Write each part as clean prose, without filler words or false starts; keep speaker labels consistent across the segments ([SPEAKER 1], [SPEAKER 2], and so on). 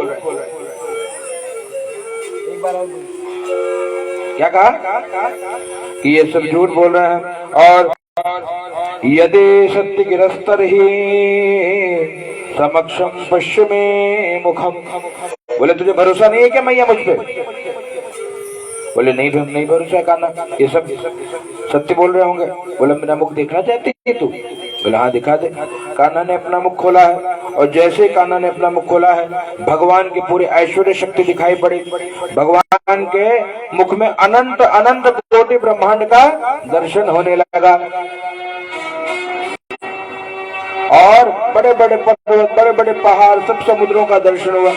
[SPEAKER 1] बोल रहे हैं। एक बार और क्या कहा कि ये सब झूठ बोल रहे हैं। और यदि सत्य गिरस्तर ही समक्षम पश्चिमे मुखम, बोले तुझे भरोसा नहीं है क्या मैया मुझ पे? बोले नहीं भरोसा कान्हा, ये सब सत्य बोल रहे होंगे। बोले मेरा मुख देखना चाहती है तू? बोले हाँ दिखा दे। कान्हा ने अपना मुख खोला है और जैसे कान्हा ने अपना मुख खोला है भगवान की पूरी ऐश्वर्य शक्ति दिखाई पड़ी। भगवान के मुख में अनंत अनंत कोटि ब्रह्मांड का दर्शन होने लगा और बड़े बड़े पर्वत, बड़े बड़े पहाड़, सब समुद्रों का दर्शन हुआ।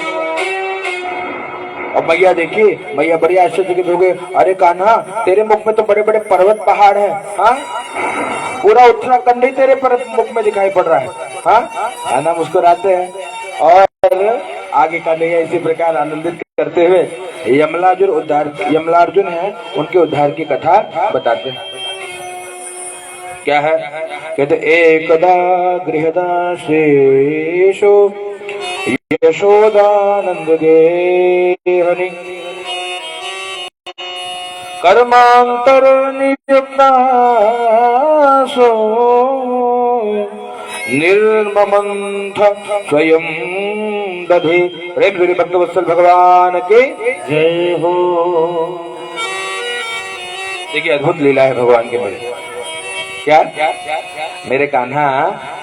[SPEAKER 1] और मैया देखिए, मैया बड़ी आश्चर्यचकित हो गई। अरे कान्हा, तेरे मुख में तो बड़े बड़े पर्वत पहाड़ हैं, हाँ? पूरा उत्तराखंड ही तेरे मुख में दिखाई पड़ रहा है, हाँ? कान्हा मुस्कुराते हैं और आगे का नहीं इसी प्रकार आनंदित करते हुए यमलार्जुन है उनके उद्धार की कथा बताते हैं। क्या है? कहते एकदा गृहदासेषु यशोदानंद गेहनि कर्मांतर नियुक्तासो निर्ममंथ स्वयं दधे। प्रेम श्री भक्तवत्सल भगवान के जय हो। देखिए अद्भुत लीला है भगवान के मेरे। क्या मेरे कान्हा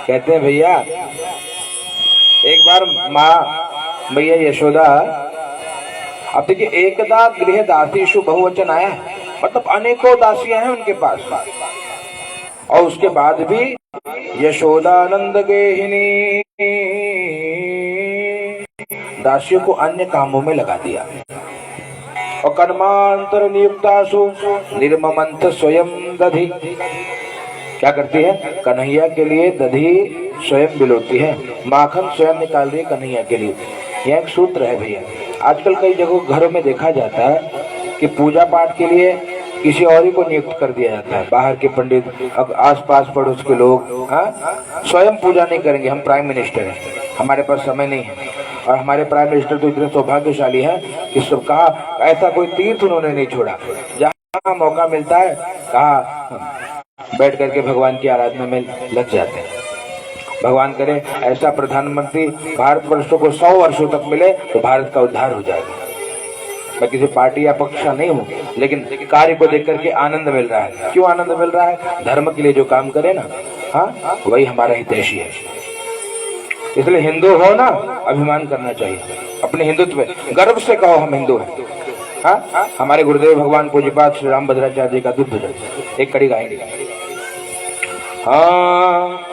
[SPEAKER 1] कहते हैं भैया, एक बार माँ भैया यशोदा, अब देखिए एकदा गृह दासीषु बहुवचन आया, मतलब अनेकों दासियां हैं उनके पास, और उसके बाद भी यशोदानंद गेहिनी दासियों को अन्य कामों में लगा दिया। और कर्मांतर नियुक्तासु निर्ममंथ स्वयं दधि, क्या करती है? कन्हैया के लिए दधी स्वयं बिलोती है, माखन स्वयं निकाल रही है कन्हैया के लिए। यह एक सूत्र है भैया। आजकल कई जगह घरों में देखा जाता है कि पूजा पाठ के लिए किसी और ही को नियुक्त कर दिया जाता है, बाहर के पंडित, अब आसपास पड़ोस के लोग, हाँ? स्वयं पूजा नहीं करेंगे। हम प्राइम मिनिस्टर हैं, हमारे पास समय नहीं है, और हमारे प्राइम मिनिस्टर तो इतने सौभाग्यशाली हैं कि सब कहा ऐसा कोई तीर्थ उन्होंने नहीं छोड़ा, जहाँ मौका मिलता है कहा बैठ करके भगवान की आराधना में लग जाते हैं। भगवान करे ऐसा प्रधानमंत्री भारतवर्ष को 100 वर्षों तक मिले तो भारत का उद्धार हो जाएगा। मैं किसी पार्टी या पक्ष का नहीं हूँ, लेकिन कार्य को देख करके आनंद मिल रहा है। क्यों आनंद मिल रहा है? धर्म के लिए जो काम करे ना, हाँ, वही हमारा हितैषी है। इसलिए हिंदू हो ना, अभिमान करना चाहिए अपने हिंदुत्व में, गर्व से कहो हम हिंदू हैं, हाँ? हमारे गुरुदेव भगवान पूज्यपाद श्री राम भद्राचार्य जी का दुर्ध जल एक कड़ी गाएंगे। हाँ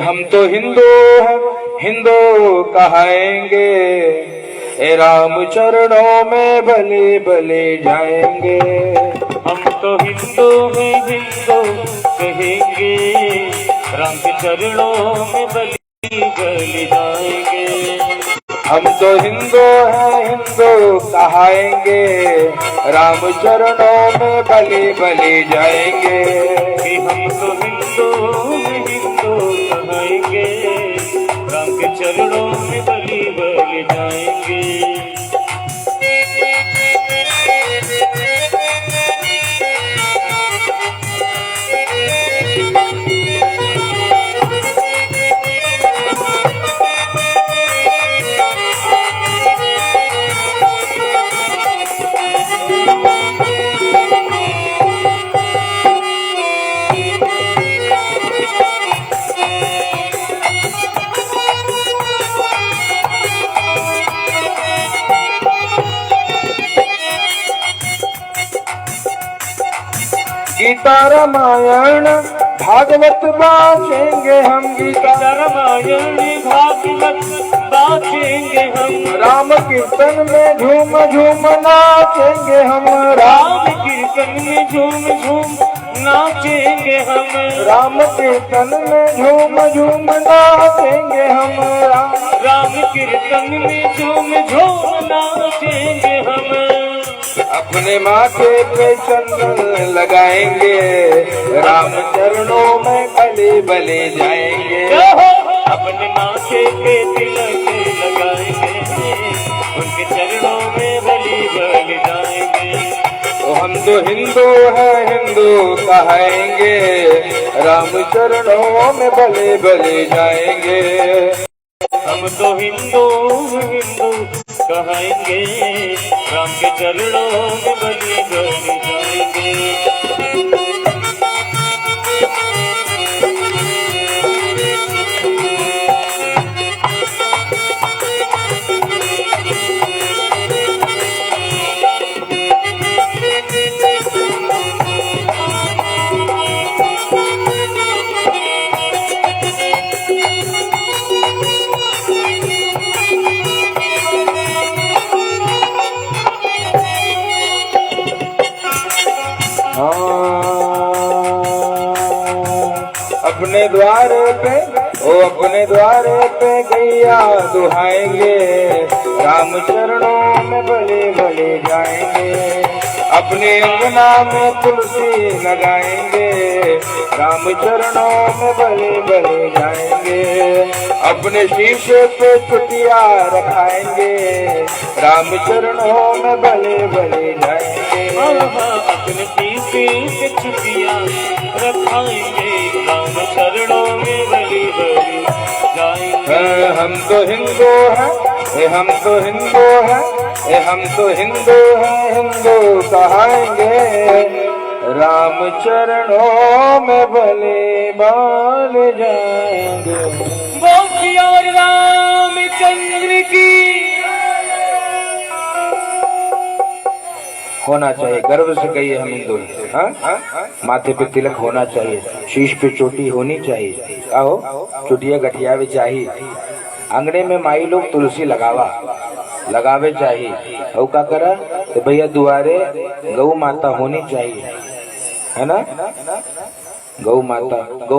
[SPEAKER 1] हम तो हिंदू हैं, हिंदू कहाएंगे, राम चरणों में भले भले जाएंगे।
[SPEAKER 2] हम तो हिंदू हैं, हिंदू कहेंगे, राम के चरणों में भले भले जाएंगे।
[SPEAKER 1] हम तो हिंदू हैं, हिंदू कहाएंगे, राम चरणों में भले भले जाएंगे।
[SPEAKER 2] हम तो हिंदू हैं, हिंदू कहेंगे, राम के चरणों में भले भले जाएंगे।
[SPEAKER 1] गीता रामायण भागवत बाँचेंगे हम, गीता
[SPEAKER 2] रामायण भागवत बाँचेंगे हम,
[SPEAKER 1] राम कीर्तन में झूम झूम नाचेंगे हम,
[SPEAKER 2] राम कीर्तन में झूम झूम नाचेंगे हम,
[SPEAKER 1] राम कीर्तन में झूम झूम नाचेंगे हम,
[SPEAKER 2] राम कीर्तन में झूम झूम नाचेंगे हम।
[SPEAKER 1] अपने माथे पे चंदन लगाएंगे, राम चरणों में भले भले जाएंगे।
[SPEAKER 2] अपने माथे पे तिलक लगाएंगे,
[SPEAKER 1] तो हिंदू है हिंदू कहेंगे, राम चरणों में भले भले जाएंगे।
[SPEAKER 2] हम तो हिंदू हिंदू कहेंगे, राम के चरणों में बलि बलि जाएंगे।
[SPEAKER 1] अपने द्वार पे अपने द्वार पे गैया दुहाएंगे, राम चरणों में भले भले जाएंगे। अपने अंगना में तुलसी लगाएंगे, राम चरणों में भले भले जाएंगे। अपने शीशे पे चुटिया रखाएंगे, राम चरणों में भले भले जाएंगे।
[SPEAKER 2] अपने शीशे पे चुटिया रखाएंगे, राम चरणों में बलि बलि जाएंगे।
[SPEAKER 1] हम तो हिंदू हैं, हम तो हिंदू हैं, हम तो हिंदू हैं, हिंदू कहेंगे, राम चरणों में भले भले जाएंगे।
[SPEAKER 2] और रामचंद्र की
[SPEAKER 1] होना चाहिए, गर्व से कहिए हम हिंदू हैं। हाँ? माथे पे तिलक होना चाहिए, शीश पे चोटी होनी चाहिए, आओ चुटिया गठिया भी चाहिए। आंगने में माई लोग तुलसी लगावे चाहिए। और क्या करा तो भैया दुआरे गौ माता होनी चाहिए, है ना। गौ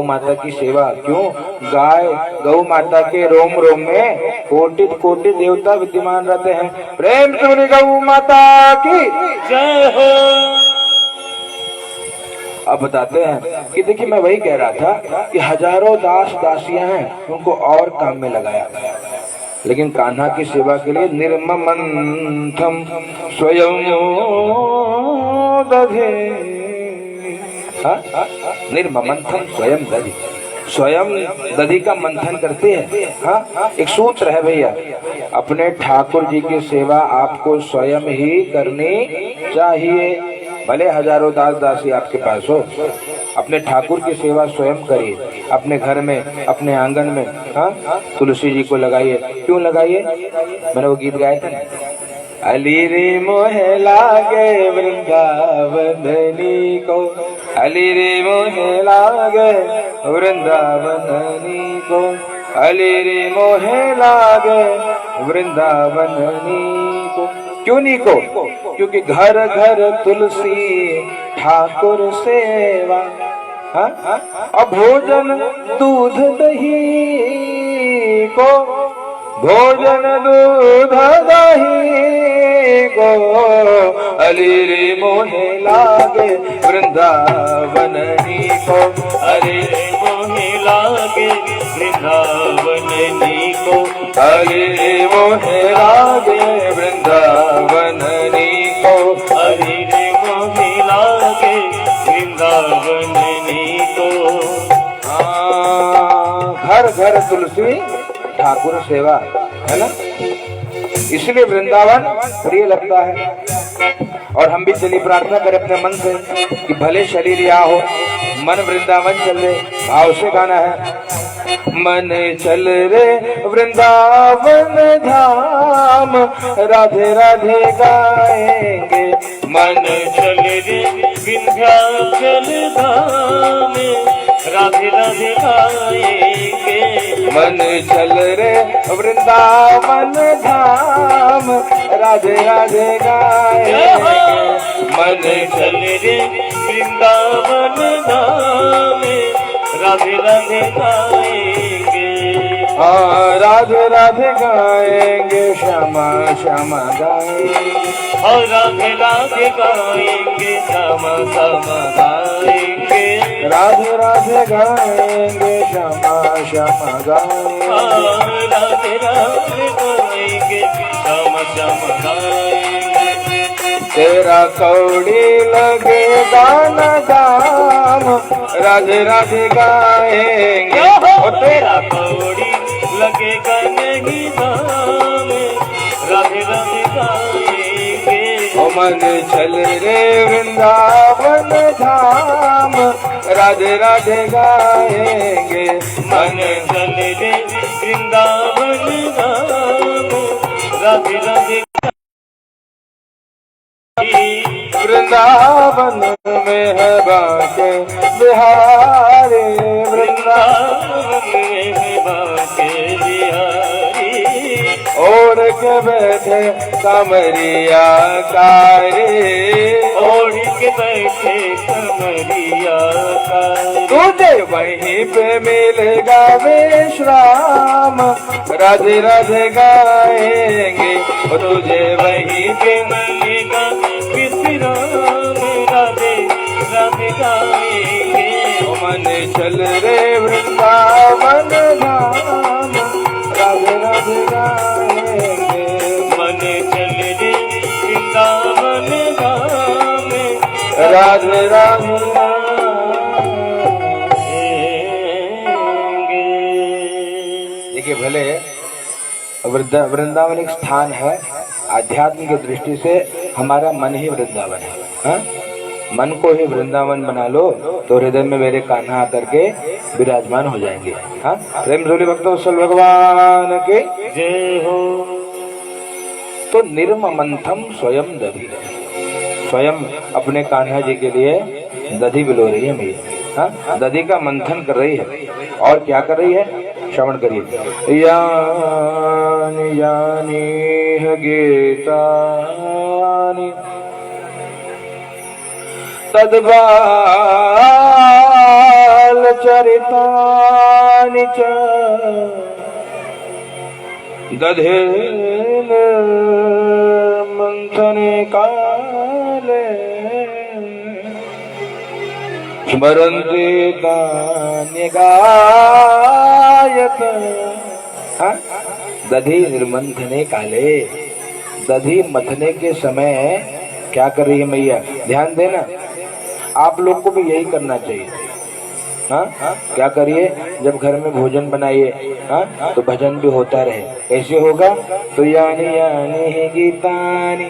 [SPEAKER 1] माता की सेवा क्यों, गाय गौ माता के रोम रोम में कोटि कोटि देवता विद्यमान रहते हैं। प्रेम से गौ माता की
[SPEAKER 2] जय हो।
[SPEAKER 1] अब बताते हैं कि देखिए मैं वही कह रहा था कि हजारों दास दासियां हैं, उनको और काम में लगाया, लेकिन कान्हा की सेवा के लिए निर्ममंथम स्वयं दधे, निर्ममंथन स्वयं दधि, स्वयं दधि का मंथन करते हैं। हाँ, एक सूत्र है भैया, अपने ठाकुर जी की सेवा आपको स्वयं ही करनी चाहिए। भले हजारों दास दासी आपके पास हो, अपने ठाकुर की सेवा स्वयं करिए। अपने घर में, अपने आंगन में, हाँ, तुलसी जी को लगाइए। क्यों लगाइए, मैंने वो गीत गाया था ना, अली रे मोहे लागे वृंदावननी को, अली रे मोहे लागे वृंदावननी को, अली रे मोहे लागे वृंदावननी को। क्यों नहीं को, क्योंकि घर घर तुलसी ठाकुर सेवा, और भोजन दूध दही को, भोजन दूध दही को, अली रे मोहे लागे वृंदावननी को,
[SPEAKER 2] अरे मोहे लागे वृंदावननी को,
[SPEAKER 1] अली रे मोहे लागे वृंदावननी को,
[SPEAKER 2] अरे मोहे लागे वृंदावननी को।
[SPEAKER 1] घर घर तुलसी ठाकुर सेवा, है ना, इसलिए वृंदावन प्रिय लगता है। और हम भी चलिए प्रार्थना करें अपने मन से कि भले शरीर यहाँ हो, मन वृंदावन चल रहे, भाव से गाना है। मन चल रे वृंदावन धाम, राधे राधे गाएंगे,
[SPEAKER 2] मन चल रे विंध्याचल धाम, राधे राधे गाएंगे।
[SPEAKER 1] मन चल रे वृंदावन धाम, राधे राधे गाएंगे,
[SPEAKER 2] मन चल रे वृंदावन धाम, राधे राधे गाएंगे।
[SPEAKER 1] हाँ, राधे राधे गाएंगे, श्यामा श्यामा गाएंगे,
[SPEAKER 2] और राधे राधे गाएंगे, श्यामा श्यामा गाएंगे,
[SPEAKER 1] राधे राधे गाएंगे, श्यामा श्यामा गाएंगे,
[SPEAKER 2] राधे राधे गाएंगे, श्यामा श्यामा गाएंगे।
[SPEAKER 1] तेरा कौड़ी लगेगा न दाम, राधे राधे गाएंगे।
[SPEAKER 2] ओ तेरा कौड़ी लगेगा नहीं दाम, राधे राधे गाएंगे।
[SPEAKER 1] ओ मन चल रे वृंदावन धाम, राधे राधे गाएंगे।
[SPEAKER 2] मन चल रे वृंदावन धाम, राधे राधे।
[SPEAKER 1] वृंदावन में है बाके बिहारी,
[SPEAKER 2] वृंदावन में है बाके बिहारी।
[SPEAKER 1] ओढ़ के बैठे कमरिया कारी,
[SPEAKER 2] ओढ़ के बैठे कमरिया कारी।
[SPEAKER 1] तुझे वहीं पे मिलेगा विश्राम, राधे राधे गाएंगे। तुझे वहीं पे
[SPEAKER 2] मिलेगा विश्राम, राधे राधे गाएंगे।
[SPEAKER 1] मन चल रे वृंदावन धाम, राधे राधे गाएंगे।
[SPEAKER 2] मन चल रे वृंदावन धाम,
[SPEAKER 1] राधे राधे देखिए, भले वृंदावन एक स्थान है, आध्यात्म की दृष्टि से हमारा मन ही वृंदावन है। हा? मन को ही वृंदावन बना लो तो हृदय में मेरे कान्हा आकर के विराजमान हो जाएंगे। हाँ, प्रेम जोली भक्तवत्सल भगवान के
[SPEAKER 2] जय हो।
[SPEAKER 1] तो निर्ममंथम स्वयं दधि, स्वयं अपने कान्हा जी के लिए दधि बिलो रही है मैया। हाँ, दधि का मंथन कर रही है। और क्या कर रही है, श्रवण करिए। यानी यानी गीतानि तद्बाल चरितानि च दधेन मंथने काले स्मरन्ति तानि गायत। हाँ? दधि निर्मंथने काले, दधि मथने के समय क्या कर रही है मैया, ध्यान देना। आप लोग को भी यही करना चाहिए। हाँ, क्या करिए, जब घर में भोजन बनाइए, हाँ, तो भजन भी होता रहे। ऐसे होगा तो यानी यानी ही गीतानी,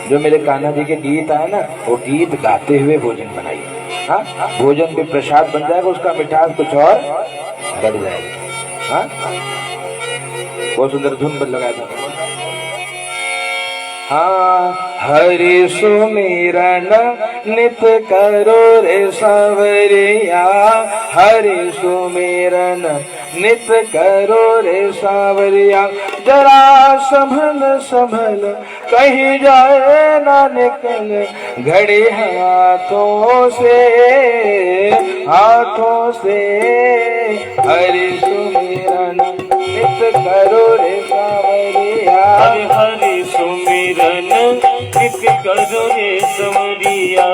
[SPEAKER 1] जो मेरे कान्हा जी के गीत आए ना, वो गीत गाते हुए भोजन बनाइए। हाँ, भोजन भी प्रसाद बन जाएगा, उसका मिठास कुछ और बढ़ जाएगा। हाँ, बहुत सुंदर धुन पर लगाया था। हाँ, हरि सुमिरन नित करो रे सावरिया, हरि सुमिरन नित करो रे सावरिया। जरा संभल संभल कहीं जाए ना निकल, घड़ी हाथों से हरि सुमिरन नित करो रे सावरिया।
[SPEAKER 2] हरि सुमिरन नित करो रे संवरिया,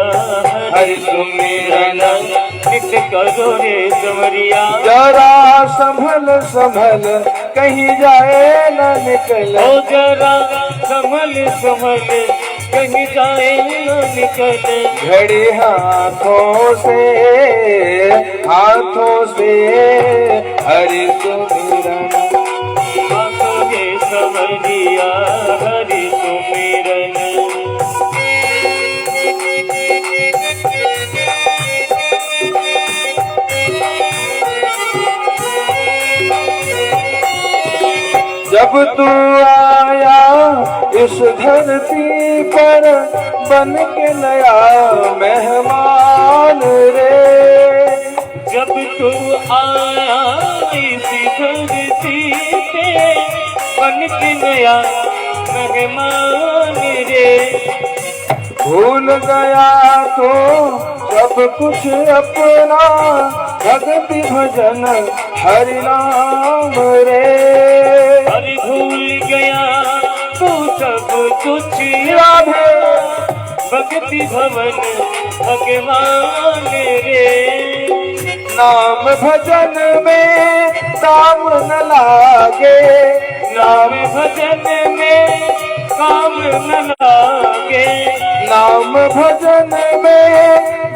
[SPEAKER 2] हरि सुमिरन नित करो रे संवरिया।
[SPEAKER 1] जरा संभल संभल कहीं जाए न निकल,
[SPEAKER 2] ओ जरा संभल संभल कहीं जाए न निकल।
[SPEAKER 1] घड़ी हाथों से हरि सुमिरन,
[SPEAKER 2] हाथों के संवरिया, हरि सुमिरन।
[SPEAKER 1] जब तू आया इस धरती पर बन के नया मेहमान रे,
[SPEAKER 2] जब तू आया इसी धरती पे बन के नया मेहमान रे।
[SPEAKER 1] भूल गया तो सब कुछ अपना, भक्ति भजन हरि नाम रे।
[SPEAKER 2] अरे भूल गया तू सब कुछ
[SPEAKER 1] राधे
[SPEAKER 2] भक्ति भवन भगवान रे।
[SPEAKER 1] नाम भजन में दाम न लागे,
[SPEAKER 2] नाम भजन में काम न लागे,
[SPEAKER 1] भजन में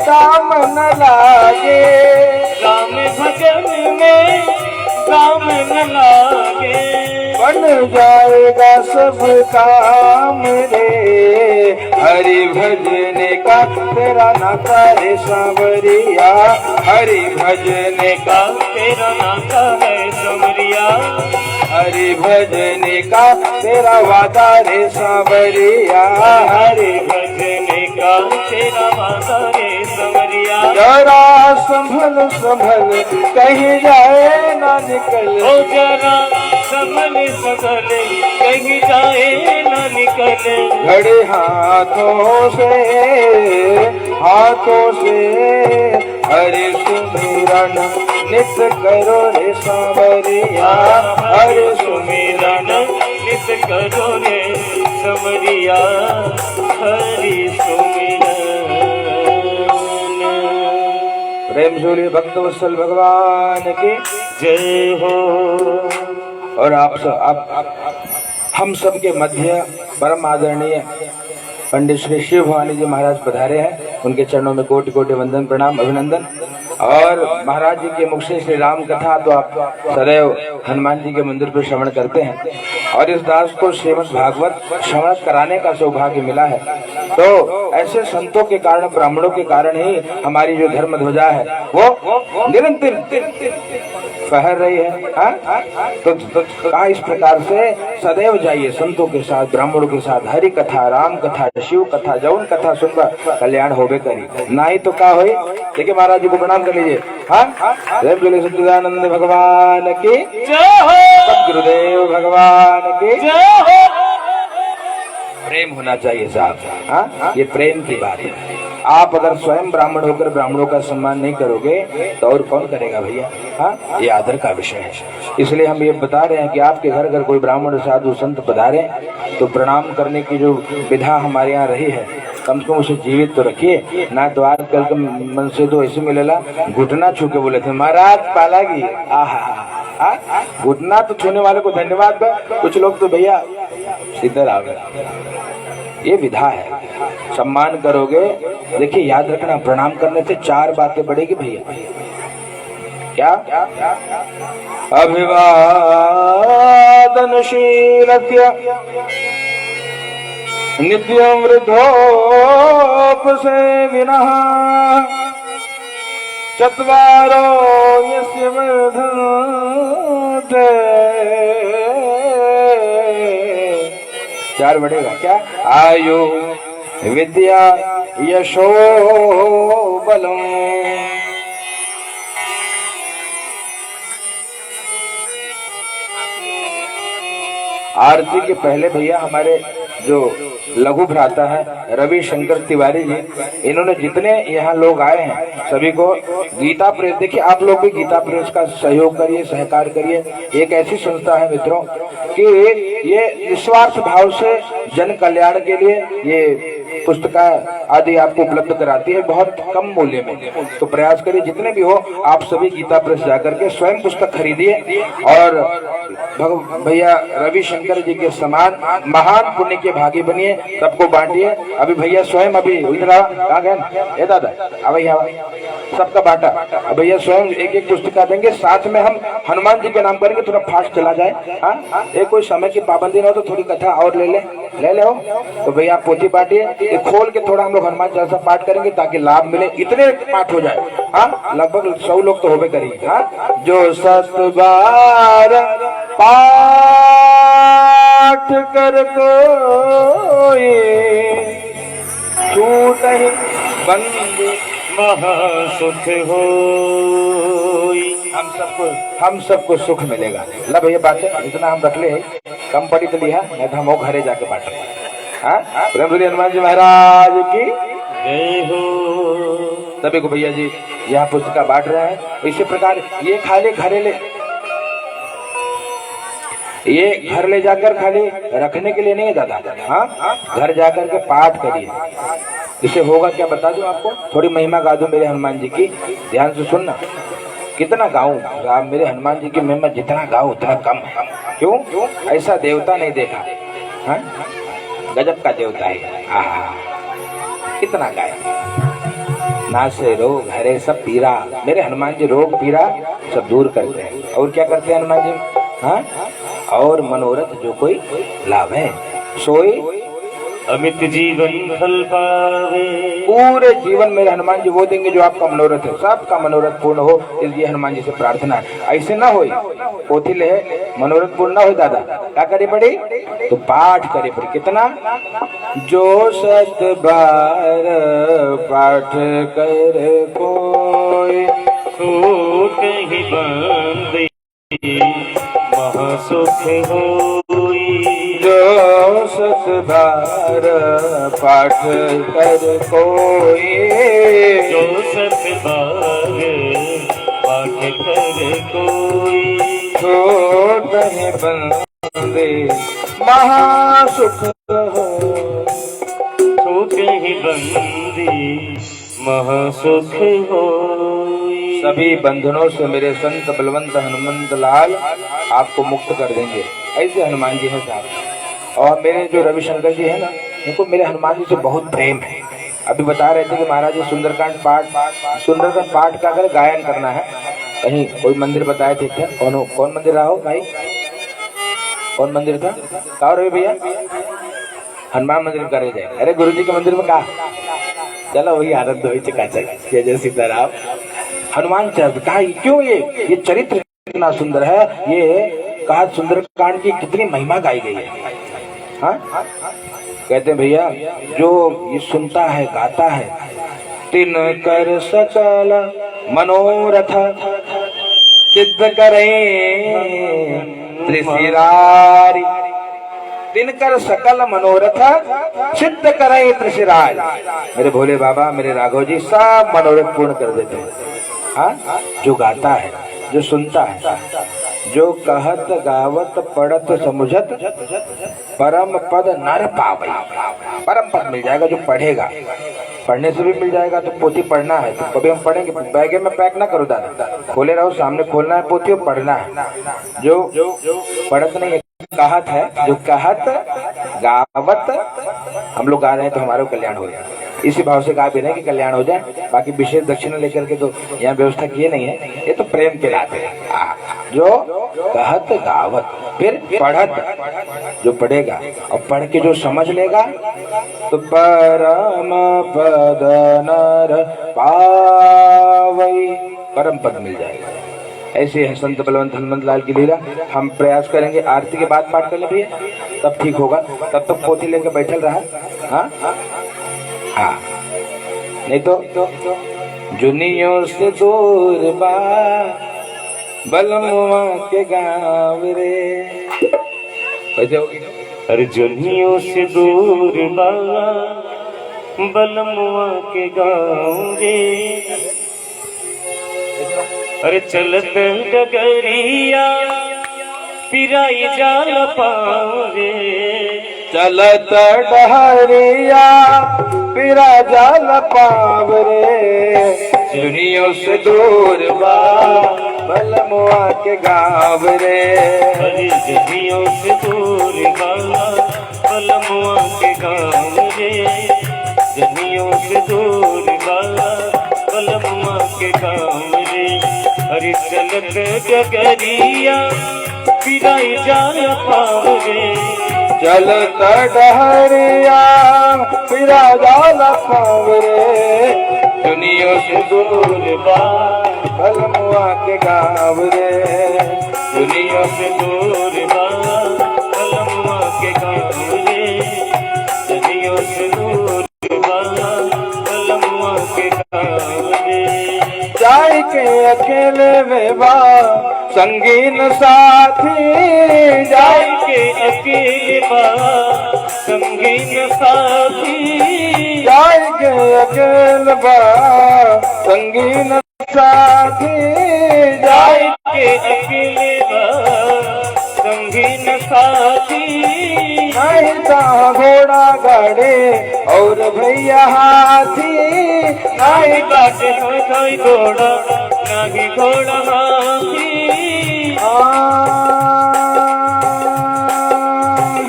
[SPEAKER 1] दाम न लागे,
[SPEAKER 2] राम भजन में काम न लागे,
[SPEAKER 1] बन जाएगा सब काम रे। हरि भजन का तेरा नाता है सांवरिया, हरि भजन का
[SPEAKER 2] तेरा नाता है समरिया,
[SPEAKER 1] हरि भजन का तेरा वादा रे सांवरिया,
[SPEAKER 2] हरि भजन का तेरा वादा रे समरिया।
[SPEAKER 1] जरा संभल संभल कहीं जाए ना निकल,
[SPEAKER 2] ओ जरा संभल संभल कहीं जाए ना निकल,
[SPEAKER 1] घड़े हाथों से हरि सुमिरन नित करो रे सांवरिया, हरि
[SPEAKER 2] सुमिरन नित करो रे समरिया, हरि सुमिरन।
[SPEAKER 1] प्रेम जोली भक्तवत्सल भगवान की
[SPEAKER 2] जय हो।
[SPEAKER 1] और हम सब के मध्य परम आदरणीय पंडित श्री शिव भवानी जी महाराज पधारे हैं। उनके चरणों में कोटि कोटि वंदन प्रणाम अभिनंदन। और महाराज जी के मुख से श्री राम कथा तो आप सदैव हनुमान जी के मंदिर पर श्रवण करते हैं, और इस दास को श्रीमद् भागवत श्रवण कराने का सौभाग्य मिला है। तो ऐसे संतों के कारण, ब्राह्मणों के कारण ही हमारी जो धर्म ध्वजा है वो निरंतर फहर रही है। तो कहा इस प्रकार से सदैव जाइए संतों के साथ, ब्राह्मणों के साथ, हरि कथा, राम कथा, शिव कथा, जौन कथा सुनकर कल्याण होबे करी, ना ही तो क्या होई। देखिए महाराज जी को प्रणाम कर लीजिए। जय बोले सच्चिदानंद भगवान की
[SPEAKER 2] जय हो।
[SPEAKER 1] गुरुदेव भगवान की
[SPEAKER 2] जय हो।
[SPEAKER 1] प्रेम होना चाहिए साहब। ये प्रेम की बात है। आप अगर स्वयं ब्राह्मण होकर ब्राह्मणों का सम्मान नहीं करोगे तो और कौन करेगा भैया। ये आदर का विषय है। इसलिए हम ये बता रहे हैं कि आपके घर अगर कोई ब्राह्मण साधु संत पधारे तो प्रणाम करने की जो विधा हमारे यहाँ रही है, कम से कम उसे जीवित तो रखिए। ना तो आजकल के मन से तो ऐसे मिलेला, घुटना छू के बोले थे महाराज पालागी। घुटना तो छूने वाले को धन्यवाद। कुछ लोग तो भैया इधर आ गए। ये विधा है, सम्मान करोगे। देखिए याद रखना, प्रणाम करने से 4 बातें बढ़ेगी भैया। क्या? अभिवादनशीलस्य नित्यं वृद्धोपसेविनः चत्वारो यस्य वर्धन्ते। 4 बढ़ेगा क्या? आयु विद्या यशो बलम। आरती के पहले भैया हमारे जो लघु भ्राता है रविशंकर तिवारी जी, इन्होंने जितने यहाँ लोग आए हैं सभी को गीता प्रेस, देखिए आप लोग भी गीता प्रेस का सहयोग करिए, सहकार करिए। एक ऐसी संस्था है मित्रों कि ये निस्वार्थ भाव से जन कल्याण के लिए ये पुस्तका आदि आपको उपलब्ध कराती है बहुत कम मूल्य में। तो प्रयास करिए, जितने भी हो आप सभी गीता प्रेस जाकर के स्वयं पुस्तक खरीदिए और भैया रविशंकर जी के समान महान पुण्य के भागी बनिए, सबको बांटिए। अभी भैया स्वयं अभी इधर कहाँ गए दादा, अब सबका बांटा। अब भैया स्वयं एक एक पुस्तिका देंगे, साथ में हम हनुमान जी के नाम करेंगे, थोड़ा फास्ट चला जाए। हाँ, एक कोई समय की पाबंदी ना हो तो थोड़ी कथा और ले ले हो। तो भैया आप पोथी बांटिए, खोल के थोड़ा हम लोग हनुमान चालीसा पाठ करेंगे ताकि लाभ मिले। इतने पाठ हो जाए, हाँ लगभग 100 लोग तो होबे करेंगे। हाँ, जो 7 बार पाठ कर कोई छूट ही बंदी
[SPEAKER 2] महासुख हो।
[SPEAKER 1] हम सबको सुख मिलेगा। ला भैया बात है, इतना हम रख ले, कम पड़ी तो लिया, नहीं तो हम वो घरे जाके बांट। हाँ, हनुमान जी महाराज की
[SPEAKER 2] जय हो।
[SPEAKER 1] सभी को भैया जी यहाँ पुस्तका बांट रहे हैं। इसी प्रकार ये खाली घरेले, ये घर ले जाकर खाली रखने के लिए नहीं है दादा। हाँ, घर जाकर के पाठ करिए। इसे होगा क्या बता दूं आपको, थोड़ी महिमा गा दूं मेरे हनुमान जी की, ध्यान से सुनना। कितना गाऊं आप मेरे हनुमान जी की महिमा, जितना गाऊं उतना कम है। क्यों? ऐसा देवता नहीं देखा। हाँ, गजब का देवता है। कितना गाए। नासे रोग हरे सब पीरा, मेरे हनुमान जी रोग पीरा सब दूर करते हैं। और क्या करते हैं हनुमान जी? हाँ, और मनोरथ जो कोई लाभ है सोई
[SPEAKER 2] अमित जीवन फल पावे।
[SPEAKER 1] पूरे जीवन मेरे हनुमान जी वो देंगे जो आपका मनोरथ है, सबका मनोरथ पूर्ण हो, इसलिए हनुमान जी से प्रार्थना है। ऐसे ना हो पोथी ले मनोरथ पूर्ण ना हो दादा, क्या करे पड़ी? तो पाठ करे पड़ी। कितना? जो 7 बार पाठ कर कोई
[SPEAKER 2] सो कहीं बंद महासुख होई।
[SPEAKER 1] जो 7 बार पाठ कर कोई,
[SPEAKER 2] जो 7 बार पाठ कर कोई।
[SPEAKER 1] छोट बंदे महासुख हो।
[SPEAKER 2] सो कहीं बंदी महासुख होई।
[SPEAKER 1] सभी बंधनों से मेरे संत बलवंत हनुमंत लाल आपको मुक्त कर देंगे। ऐसे हनुमान जी हैं साहब। और मेरे जो रविशंकर जी है ना, इनको मेरे हनुमान जी से बहुत प्रेम है। अभी बता रहे थे कि महाराज जी सुंदरकांड पाठ का अगर गायन करना है, कहीं कोई मंदिर बताए थे क्या? कौन मंदिर रहा हो भाई? कौन मंदिर था? कहा रहे भैया? हनुमान मंदिर करे जाए। अरे गुरु जी के मंदिर में कहा, चलो वही आनंद हो चुका। जय जय सीताराम। हनुमान चरित्र कहा, क्यों ये चरित्र कितना सुंदर है। ये कहा सुंदरकांड की कितनी महिमा गाई गई है। हाँ, कहते हैं भैया जो ये सुनता है गाता है, तिन कर सकल मनोरथ सिद्ध करे त्रिशिरारी। तिनकर सकल मनोरथ सिद्ध करे त्रिशिरारी। मेरे भोले बाबा, मेरे राघव जी सब मनोरथ पूर्ण कर देते हैं। हाँ, जो गाता है, जो सुनता है, जो कहत गावत पढ़त समझत परम पद नर पावे। परम पद मिल जाएगा जो पढ़ेगा। पढ़ने से भी मिल जाएगा। तो पोथी पढ़ना है तो कभी हम पढ़ेंगे, बैगे में पैक ना करो दादा, खोले रहो, सामने खोलना है पोथी और पढ़ना है। जो पढ़त नहीं, कहत है, जो कहत गावत, हम लोग गा रहे हैं तो हमारा कल्याण हो जाए। इसी भाव से गा भी रहे कि कल्याण हो जाए। बाकी विशेष दक्षिणा लेकर के तो यहाँ व्यवस्था किए नहीं है, ये तो प्रेम के लाते हैं। जो कहत गावत, फिर पढ़त, जो पढ़ेगा और पढ़ के जो समझ लेगा तो परम पद नर पावई, परम पद मिल जाएगा। ऐसे है संत बलवंत हनुमंत लाल की लीला। हम प्रयास करेंगे आरती के बाद पाठ कर ले भैया, तब ठीक होगा। तब तक पोथी लेके बैठल रहा। हाँ हाँ, नहीं तो जुनियों से दूर बा बलमुआ के गाँव रे। वैसे होगी।
[SPEAKER 2] अरे जुनियों से दूर बा बलमुआ के गाँव रे। अरे चलत डगरिया पिराई जाल पाँव रे।
[SPEAKER 1] चलत डहरिया पिरा जाल पाँव रे। दुनियों से दूर बा बलमुआ के गाँव रे।
[SPEAKER 2] अरे जुनियों से दूर बा बलमुआ के गाँव रे। जुनियों से दूर बा बलमुआ के गाँव रे। अरे चलत डगरिया पिराई जाल पाँव रे।
[SPEAKER 1] चलत डहरिया पिरा जाल पाँव रे। दुनियों से दूर बा बलमुआ के गाँव रे।
[SPEAKER 2] दुनिया से दूर बा बलमुआ के गाँव रे। दुनिया से दूर बा बलमुआ के गाँव रे।
[SPEAKER 1] जाय के अकेले में बा संगीन साथी।
[SPEAKER 2] जाय के अकेले बा संगीन साथी।
[SPEAKER 1] जाय के अकेले बा संगीन साथी।
[SPEAKER 2] जाय के अकेले बा संगीन साथी।
[SPEAKER 1] नहीं ता घोड़ा गाड़े और भैया हाथी।
[SPEAKER 2] नहीं बाटे हो कोई घोड़ा नहीं घोड़ा हाथी।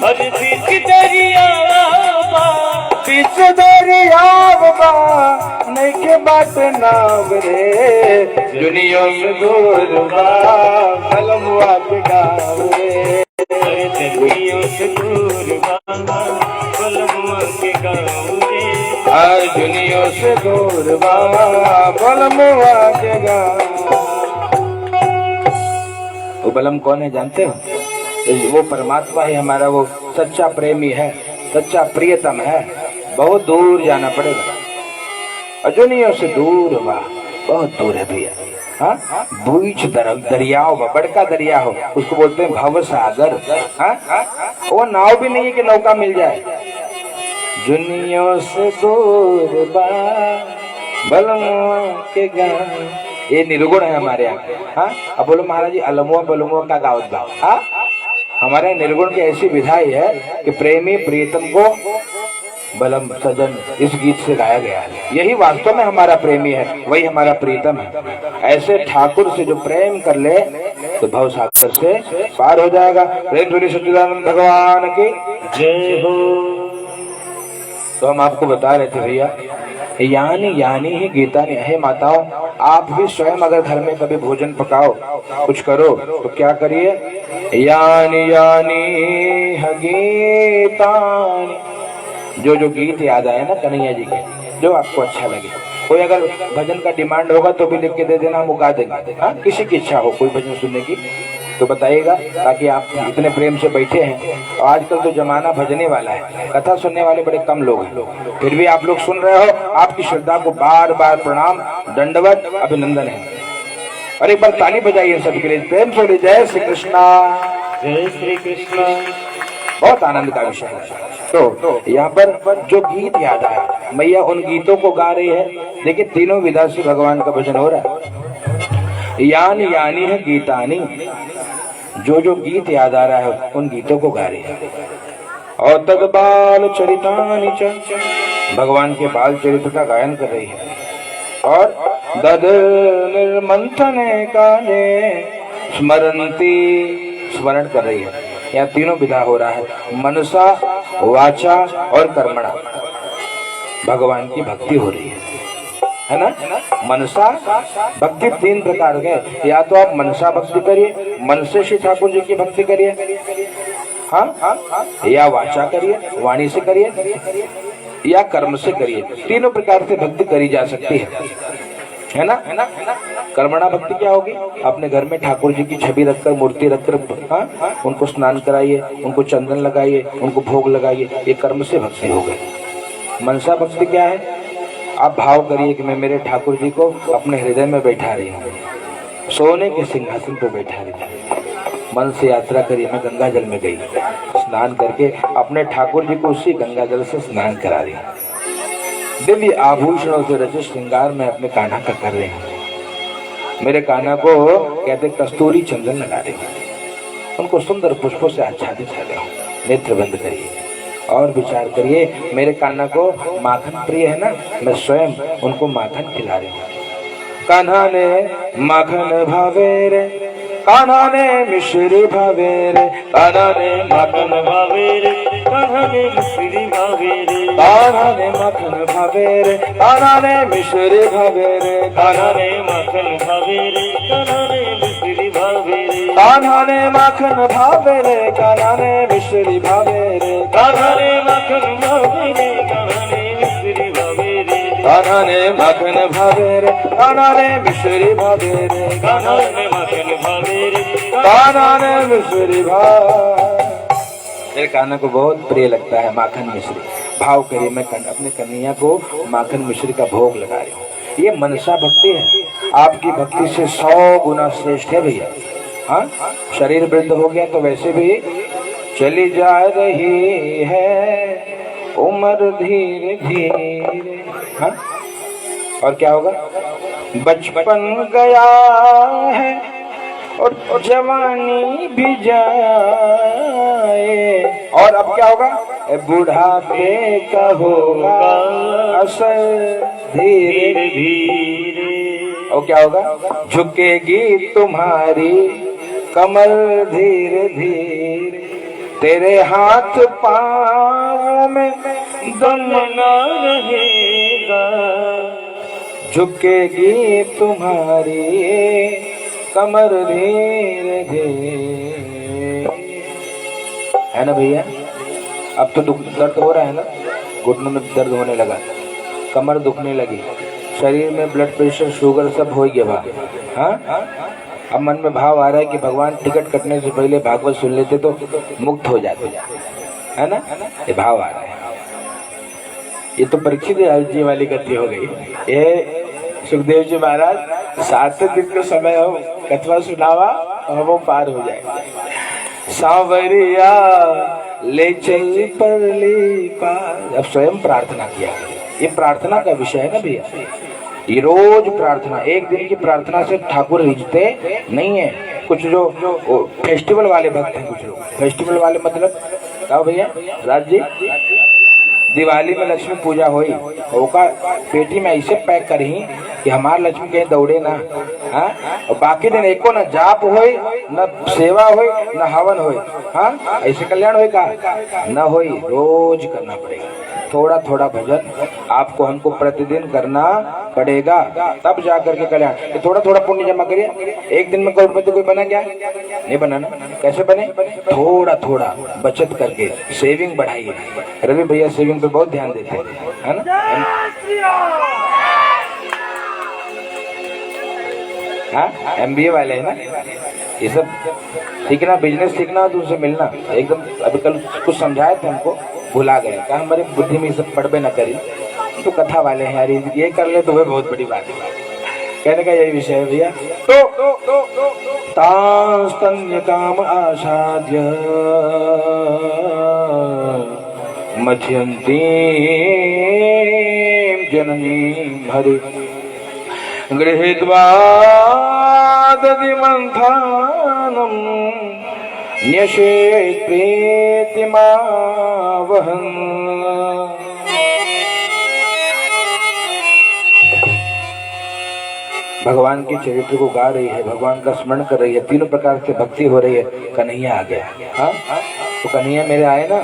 [SPEAKER 2] अरे बीच दरिया
[SPEAKER 1] बीच दरिया बा नहीं के बाट नाव रे दुनिया से दूर बा बलमुआ के गाँव रे
[SPEAKER 2] दुनिया से दूर बाबा बलमुआ के गाँव रे
[SPEAKER 1] आज दुनिया से दूर बा बलमुआ के गाँव। वो बलम कौन है जानते हो? वो परमात्मा ही हमारा वो सच्चा प्रेमी है, सच्चा प्रियतम है। बहुत दूर जाना पड़ेगा, अजुनियों से दूर बा, बहुत दूर है भैया। हाँ, बीच दरियाओ बा, बड़का दरिया हो उसको बोलते हैं भव सागर। हाँ, वो नाव भी नहीं है कि नौका मिल जाए। दुनिया से दूर बा बलमुआ के गाँव, ये निर्गुण है हमारे यहाँ। हाँ, अब बोलो महाराज जी अलमुआ बलमुआ का गाँव बा। हाँ, हमारे निर्गुण की ऐसी विधाई है कि प्रेमी प्रियतम को बलम सजन इस गीत से गाया गया है। यही वास्तव में हमारा प्रेमी है, वही हमारा प्रीतम है। ऐसे ठाकुर से जो प्रेम कर ले तो भव सागर से पार हो जाएगा। प्रेम धुरी सच्चिदानंद भगवान की
[SPEAKER 2] जय हो।
[SPEAKER 1] तो हम आपको बता रहे थे भैया, यानी ही गीता ने। हे माताओं, आप भी स्वयं अगर घर में कभी भोजन पकाओ, कुछ करो तो क्या करिए, यानी है गीतानि। जो गीत याद आए ना कन्हैया जी के, जो आपको अच्छा लगे। कोई अगर भजन का डिमांड होगा तो भी लिख के दे देना, हम उगा देंगे। हाँ, किसी की इच्छा हो कोई भजन सुनने की तो बताइएगा, ताकि आप इतने प्रेम से बैठे हैं। और आजकल तो जमाना भजने वाला है, कथा सुनने वाले बड़े कम लोग हैं, फिर भी आप लोग सुन रहे हो। आपकी श्रद्धा को बार बार प्रणाम, दंडवत, अभिनंदन है। और एक बार ताली बजाइए सबके लिए, प्रेम से बोलिए जय श्री कृष्णा।
[SPEAKER 2] जय श्री कृष्णा।
[SPEAKER 1] बहुत आनंद का विषय है। तो यहाँ पर जो गीत याद आया, मैया उन गीतों को गा रही है। देखिए तीनों विधा से भगवान का भजन हो रहा है। यानी है गीतानी, जो गीत याद आ रहा है उन गीतों को गा रही है। और तद बाल चरितानि च, भगवान के बाल चरित्र का गायन कर रही है। और दद निर्मंथने काले स्मरणती, स्मरण कर रही है। यहाँ तीनों विधा हो रहा है, मनसा वाचा और कर्मणा। भगवान की भक्ति हो रही है ना। मनसा भक्ति तीन प्रकार के, या तो आप मनसा भक्ति करिए, मन से श्री ठाकुर जी की भक्ति करिए। हाँ, या वाचा करिए, वाणी से करिए, या कर्म से करिए। तीनों प्रकार से भक्ति करी जा सकती है ना। कर्मणा भक्ति क्या होगी? अपने घर में ठाकुर जी की छवि रखकर, मूर्ति रखकर, हाँ, उनको स्नान कराइए, उनको चंदन लगाइए, उनको भोग लगाइए, ये कर्म से भक्ति हो गई। मनसा भक्ति क्या है? आप भाव करिए कि मैं मेरे ठाकुर जी को अपने हृदय में बैठा रही हूँ, सोने के सिंहासन पर बैठा रही हूँ। मन से यात्रा करिए, मैं गंगा जल में गई, स्नान करके अपने ठाकुर जी को उसी गंगा जल से स्नान करा रही हूँ। दिव्य आभूषणों से रचित श्रृंगार में अपने कान्हा का कर रहे हैं। मेरे कान्हा को कहते कस्तूरी चंदन लगा रहे हैं, उनको सुंदर पुष्पों से आच्छादित कर रहे हैं। नेत्र बंद करिए और विचार करिए, मेरे कान्हा को माखन प्रिय है ना, मैं स्वयं उनको माखन खिला रही हूँ। कान्हा ने माखन भावे रे, कान्हा ने मिश्री भावे रे, कान्हा ने माखन भावे रे,
[SPEAKER 2] कान्हा ने मिश्री भावे रे,
[SPEAKER 1] कान्हा ने माखन भावे रे, कान्हा ने मिश्री भावे रे,
[SPEAKER 2] कान्हा ने माखन भावे रे, कान्हा ने मिश्री भावे रे,
[SPEAKER 1] कान्हा ने माखन भावे रे, कान्हा ने मिश्री भावे रे,
[SPEAKER 2] कान्हा ने माखन भावे रे, कान्हा ने मिश्री भावे रे,
[SPEAKER 1] कान्हा ने माखन भावे रे, कान्हा ने मिश्री भावे रे,
[SPEAKER 2] कान्हा ने माखन भावे रे,
[SPEAKER 1] कान्हा ने मिश्री भावे। मेरे कान्हा को बहुत प्रिय लगता है माखन मिश्री। भाव करिए, मैं अपने कन्हैया को माखन मिश्री का भोग लगा रही हूँ। ये मनसा भक्ति है, आपकी भक्ति से 100 गुना श्रेष्ठ है भैया। हाँ, शरीर वृद्ध हो गया तो वैसे भी चली जा रही है उम्र धीरे धीरे। हाँ, और क्या होगा? बचपन गया है और जवानी भी जाए, और अब क्या होगा? बुढ़ापे का होगा असर धीरे धीरे। और क्या होगा? झुकेगी तुम्हारी कमर धीरे धीरे, तेरे हाथ पाँव में
[SPEAKER 2] दम न रहेगा,
[SPEAKER 1] झुकेगी तुम्हारी कमर धीरे धीरे। है ना भैया? अब तो दर्द हो रहा है ना, घुटनों में दर्द होने लगा, कमर दुखने लगी, शरीर में ब्लड प्रेशर शुगर सब हो गया बा। हाँ, अब मन में भाव आ रहा है कि भगवान टिकट कटने से पहले भागवत सुन लेते तो मुक्त हो जाते, है ना? ये भाव आ रहा है। ये तो परीक्षित जी वाली गति हो गई। ये सुखदेव जी महाराज 7 दिन का समय हो, कथवा सुनावा और वो पार हो जाए। सांवरिया ले चल पर ले पार। अब स्वयं प्रार्थना किया, ये प्रार्थना का विषय है ना भैया। ये रोज प्रार्थना, एक दिन की प्रार्थना से ठाकुर रिझते नहीं है। कुछ जो फेस्टिवल वाले भक्त हैं, कुछ लोग फेस्टिवल वाले मतलब क्या भैया राज जी, दिवाली में लक्ष्मी पूजा हुई, ओका पेटी में ऐसे पैक करी कि हमार लक्ष्मी कहीं दौड़े ना। हाँ, और बाकी दिन एको न जाप होई, न सेवा होई, न हवन होई। हाँ, ऐसे कल्याण होई का न होई, रोज करना पड़ेगा। थोड़ा थोड़ा भजन आपको हमको प्रतिदिन करना पड़ेगा, तब जाकर के कल्याण। तो थोड़ा थोड़ा पुण्य जमा करिए। एक दिन में करोड़पति कोई बना क्या? नहीं बना ना। कैसे बने? थोड़ा थोड़ा बचत करके सेविंग बढ़ाइए। रवि भैया सेविंग पे बहुत ध्यान देते हैं, है ना? हाँ, MBA वाले है ना, ये सब सीखना, बिजनेस सीखना तो उनसे मिलना एकदम। अभी कल कुछ समझाए थे हमको, भुला गए। कहा हमारी बुद्धि में ये सब पढ़बे न करी, तो कथा वाले हैं यार, ये कर ले तो वह बहुत बड़ी बात है। कहने का यही विषय है भैया। तो तास्तन्य काम आसाद्य मध्यन्ती जननी हरि गृहीत्वा दधि मंथानम् न्यषेत् प्रीतिमा वहन्। भगवान के चरित्र को गा रही है, भगवान का स्मरण कर रही है, तीनों प्रकार से भक्ति हो रही है। कन्हैया आ गया। हाँ, तो कन्हैया मेरे आए ना,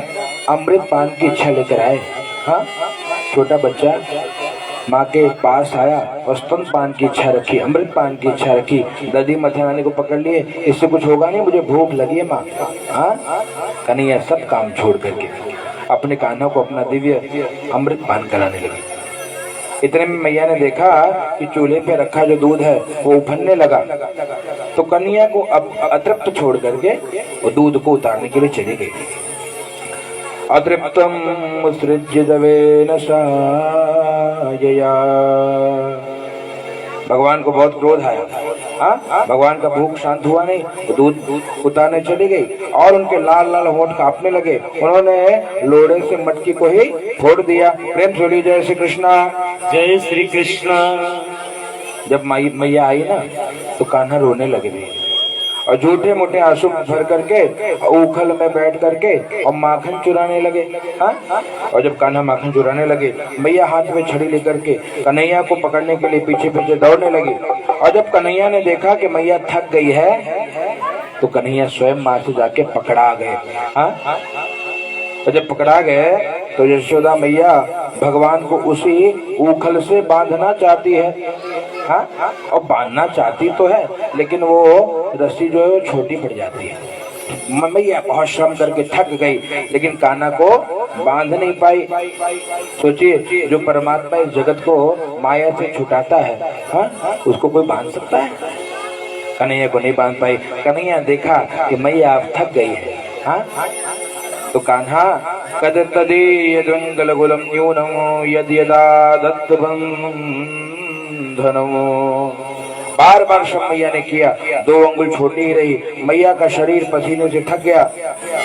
[SPEAKER 1] अमृत पान की इच्छा लेकर आए। हाँ, छोटा बच्चा माँ के पास आया और स्तन पान की इच्छा रखी, अमृत पान की इच्छा रखी। दधी मथाने को पकड़ लिए, इससे कुछ होगा नहीं, मुझे भूख लगी है माँ। हाँ, कन्हैया सब काम छोड़ करके अपने कान्हा को अपना दिव्य अमृत पान कराने लगी। इतने में मैया ने देखा कि चूल्हे पे रखा जो दूध है वो उफनने लगा, तो कन्हैया को अब अतृप्त छोड़ करके वो दूध को उतारने के लिए चली गई। अतृप्तम उत्सृज्य दवेन सायया। भगवान को बहुत क्रोध आया। हाँ, भगवान का भूख शांत हुआ नहीं, तो दूध उतारने चली गई और उनके लाल लाल होंठ कांपने लगे। उन्होंने लोड़े से मटकी को ही फोड़ दिया। प्रेम से बोलिए जय श्री कृष्णा।
[SPEAKER 2] जय श्री कृष्णा।
[SPEAKER 1] जब मैया आई ना, तो कान्हा रोने लगे थे और झूठे मोटे आंसू भर करके उखल में बैठ करके और माखन चुराने लगे। हाँ, और जब कान्हा माखन चुराने लगे, मैया हाथ में छड़ी लेकर के कन्हैया को पकड़ने के लिए पीछे पीछे दौड़ने लगी। और जब कन्हैया ने देखा कि मैया थक गई है, तो कन्हैया स्वयं माँ से जाके पकड़ा गए। हाँ, और जब पकड़ा गए तो यशोदा मैया भगवान को उसी उखल से बांधना चाहती है। हाँ, और बांधना चाहती तो है, लेकिन वो रस्सी जो है वो छोटी पड़ जाती है। मैया बहुत श्रम करके थक गई, लेकिन कान्हा को बांध नहीं पाई। सोचिए, जो परमात्मा इस जगत को माया से छुटाता है, हाँ, उसको कोई बांध सकता है? कन्हैया को नहीं बांध पाई। कन्हैया देखा कि मैया अब थक गई है। हाँ, तो कान्हा कद तदीयद्वंगलगुलम न्यूनम यद यदा दत्तबंधनम। बार बार सब मैया ने किया, 2 अंगुल छोटी ही रही। मैया का शरीर पसीने से थक गया,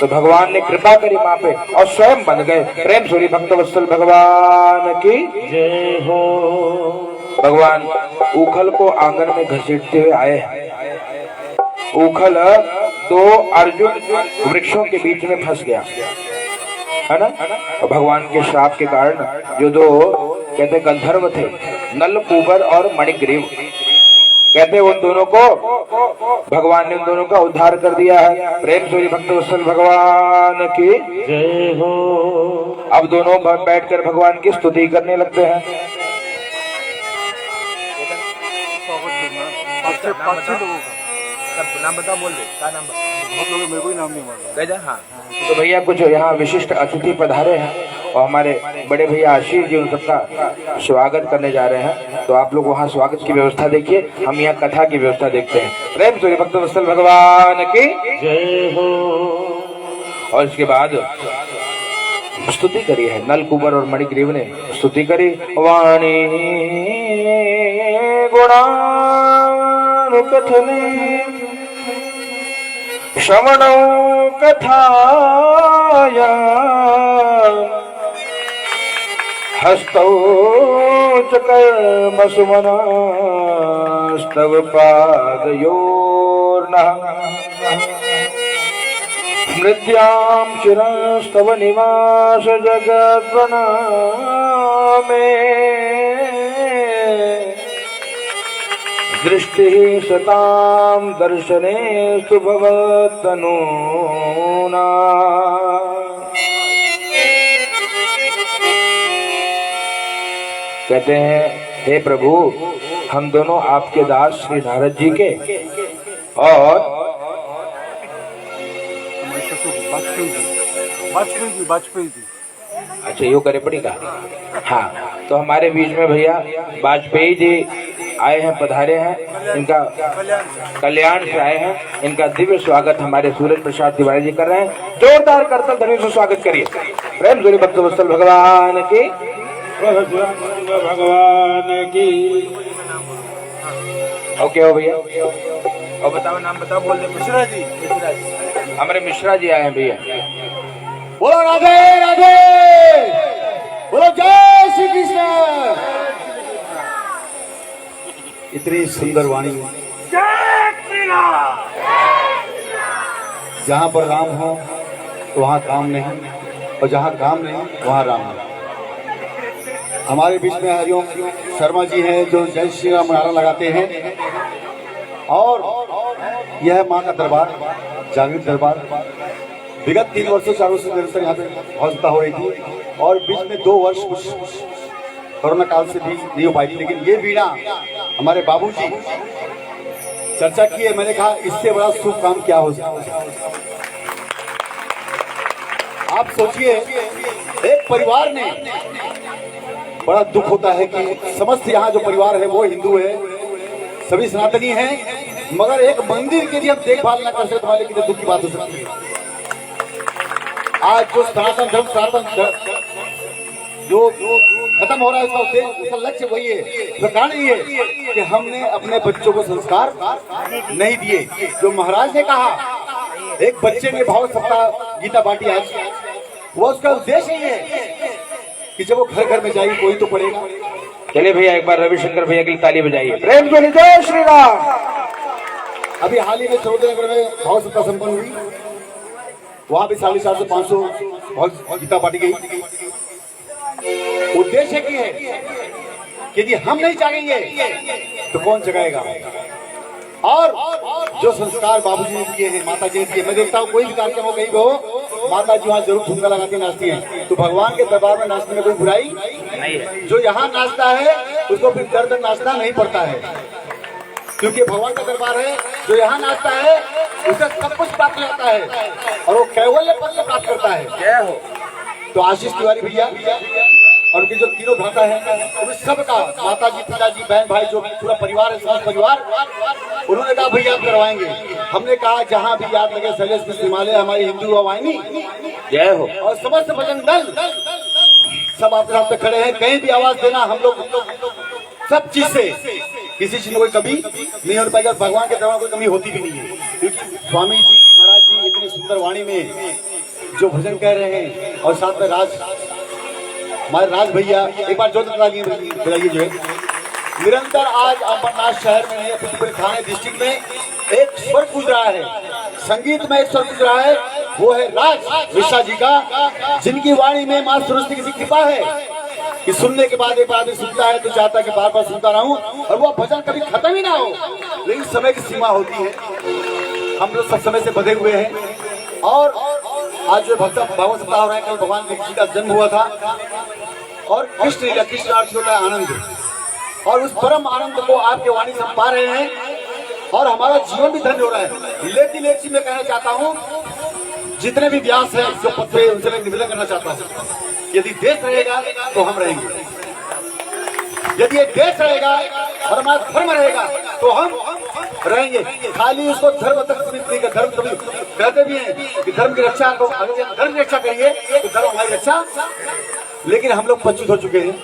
[SPEAKER 1] तो भगवान ने कृपा करी माँ पे और स्वयं बन गए। प्रेम सूरी भक्तवत्सल भगवान की
[SPEAKER 2] जय हो।
[SPEAKER 1] भगवान उखल को आंगन में घसीटते हुए आए। उखल 2 अर्जुन वृक्षों के बीच में फंस गया, है ना? और भगवान के श्राप के कारण जो 2 कहते गंधर्व थे, नल कुबर और मणिग्रीव, कहते उन दोनों को भगवान ने उन दोनों का उद्धार कर दिया है। प्रेम से भक्तवत्सल भगवान की
[SPEAKER 2] जय हो।
[SPEAKER 1] अब दोनों बैठकर भगवान की स्तुति करने लगते हैं। नाम बताओ, सब नाम बताओ, बोल दे क्या नाम,
[SPEAKER 3] बहुत लोग मेरे को ही नाम नहीं मालूम।
[SPEAKER 1] गजा। हाँ, तो भैया कुछ यहाँ विशिष्ट अतिथि पधारे हैं और हमारे बड़े भैया आशीष जी उन सबका स्वागत करने जा रहे हैं, तो आप लोग वहाँ स्वागत की व्यवस्था देखिए, हम यहाँ कथा की व्यवस्था देखते हैं। प्रेम सूर्य भक्त वत्सल भगवान की
[SPEAKER 2] जय हो।
[SPEAKER 1] और इसके बाद स्तुति करी है, नल कुबर और मणिग्रीव ने स्तुति करी। वाणी गुणानुकथने श्रवणौ कथाया हस्तौ च कर्मसु मनस्तव पादयोर्नः स्मृत्यां चिरस्तव निवास जगद्वनामे दृष्टि सतां दर्शनेस्तु भवत्तनूना। कहते हैं, हे प्रभु, हम दोनों आपके दास श्री नारद जी के और
[SPEAKER 3] वाजपेयी जी।
[SPEAKER 1] अच्छा यो करे पड़ी का। हाँ, तो हमारे बीच में भैया वाजपेयी जी आए हैं, पधारे हैं, इनका कल्याण से आए हैं, इनका दिव्य स्वागत हमारे सूरज प्रसाद तिवारी जी कर रहे हैं। जोरदार करतल ध्वनि से स्वागत करिए। प्रेम सूर्य भक्त वत्सल भगवान की ओके हो भैया। और बताओ नाम बताओ, बोल दे।
[SPEAKER 3] मिश्रा जी।
[SPEAKER 1] हमारे मिश्रा जी आए हैं भैया।
[SPEAKER 3] बोलो राधे राधे, बोलो जय श्री कृष्ण। इतनी सुंदर वाणी, जहाँ पर राम हो तो वहाँ काम नहीं, और जहाँ काम नहीं वहाँ राम नहीं। हमारे बीच में हरिओम शर्मा जी हैं जो जय श्री राम नारा लगाते हैं, और यह माँ का दरबार, जागृत दरबार। विगत 3 वर्षों 4 वर्षों से निरंतर यहाँ पे भौतिकता हो रही थी, और बीच में 2 वर्ष कुछ कोरोना काल से भी नहीं हो पाई थी। लेकिन ये वीणा हमारे बाबूजी चर्चा की है, मैंने कहा इससे बड़ा शुभ काम क्या हो सकता है। आप सोचिए, एक परिवार ने, बड़ा दुख होता है कि समस्त यहाँ जो परिवार है वो हिंदू है, सभी सनातनी हैं, मगर एक मंदिर के लिए हम देखभाल न कर सकते, तुम्हारे कितने दुख की बात हो सकती है। आज जो सनातन धर्म, जो खत्म हो रहा है, उसका उद्देश्य, उसका लक्ष्य वही है, उसका कारण ये है कि हमने अपने बच्चों को संस्कार नहीं दिए। जो महाराज ने कहा, एक बच्चे ने भाव सप्ताह गीता बांटी आज, वो उसका उद्देश्य ये है कि जब वो घर घर में जाएगी कोई तो पढ़ेगा।
[SPEAKER 1] चलिए भैया, एक बार रविशंकर भैया की ताली बजाइए। प्रेम से जय श्री राम।
[SPEAKER 3] अभी हाल ही में चौधरी नगर में भाव सप्ताह संपन्न हुई, वहां भी 450 से 500 भाव गीता बांटी गई। उद्देश्य क्या है कि यदि हम नहीं जागेंगे तो कौन जगाएगा। और जो संस्कार बाबूजी ने दिए हैं, माता जी ने दिए, मैं देखता हूँ कोई भी कार्यक्रम हो, कहीं भी हो, माता जी वहाँ जरूर ठुमका लगा के नाचती हैं। तो भगवान के दरबार में नाचने में कोई बुराई नहीं है। जो यहाँ नाचता है उसको फिर दर्द नाचना नहीं पड़ता है, क्योंकि भगवान का दरबार है। जो यहाँ नाचता है उसे सब कुछ प्राप्त होता है, और वो कैवल्य पद प्राप्त करता है।
[SPEAKER 1] जय हो।
[SPEAKER 3] तो आशीष तिवारी भैया और उनके जो तीनों भ्राता हैं, उन सबका, माता जी, पिताजी, बहन भाई, जो पूरा परिवार है, समस्त परिवार, उन्होंने कहा भैया आप करवाएंगे। हमने कहा जहाँ भी याद लगे, शैलेश में हिमालय, हमारी हिंदू वाहिनी
[SPEAKER 1] जय हो।
[SPEAKER 3] और समस्त भजन दल सब आपके साथ खड़े हैं। कहीं भी आवाज देना, हम लोग सब चीज से किसी चीज में कोई कमी नहीं हो पाएगी, भगवान के दरबार कोई कमी होती भी नहीं है। क्योंकि स्वामी जी महाराज जी इतनी सुंदर वाणी में जो भजन कह रहे हैं, और साथ में हमारे राज भैया, एक बार जोर बताइए जो है, निरंतर आज अमरनाथ शहर में नहीं, पूरे थाने डिस्ट्रिक्ट में एक स्वर गूंज रहा है, संगीत में एक स्वर गूंज रहा है, वो है राज मिश्रा जी का, जिनकी वाणी में मां सरस्वती की कृपा है कि सुनने के बाद एक आदमी सुनता है तो चाहता है कि बार बार सुनता रहूं, और वो भजन कभी खत्म ही ना हो। लेकिन समय की सीमा होती है, हम लोग सब समय से बंधे हुए हैं। और आज जो भक्त भागवत सप्ताह हो रहा है, कल भगवान जी का जन्म हुआ था, और कृष्ण अर्थ होता है आनंद, और उस परम आनंद को आपके वाणी से पा रहे हैं। और हमारा जीवन भी धन्य हो रहा है। लेकिन एक चीज मैं कहना चाहता हूँ, जितने भी व्यास हैं जो पद पे, उनसे मैं निवेदन करना चाहता हूँ, यदि देश रहेगा तो हम रहेंगे, यदि ये देश रहेगा और हमारा धर्म रहेगा तो हम रहेंगे। खाली उसको धर्म तक सीमित नहीं कर, धर्म कभी कहते भी हैं कि धर्म की रक्षा को, अगर धर्म की रक्षा करिए तो धर्म हमारी रक्षा। लेकिन हम लोग पच्चीस हो चुके हैं,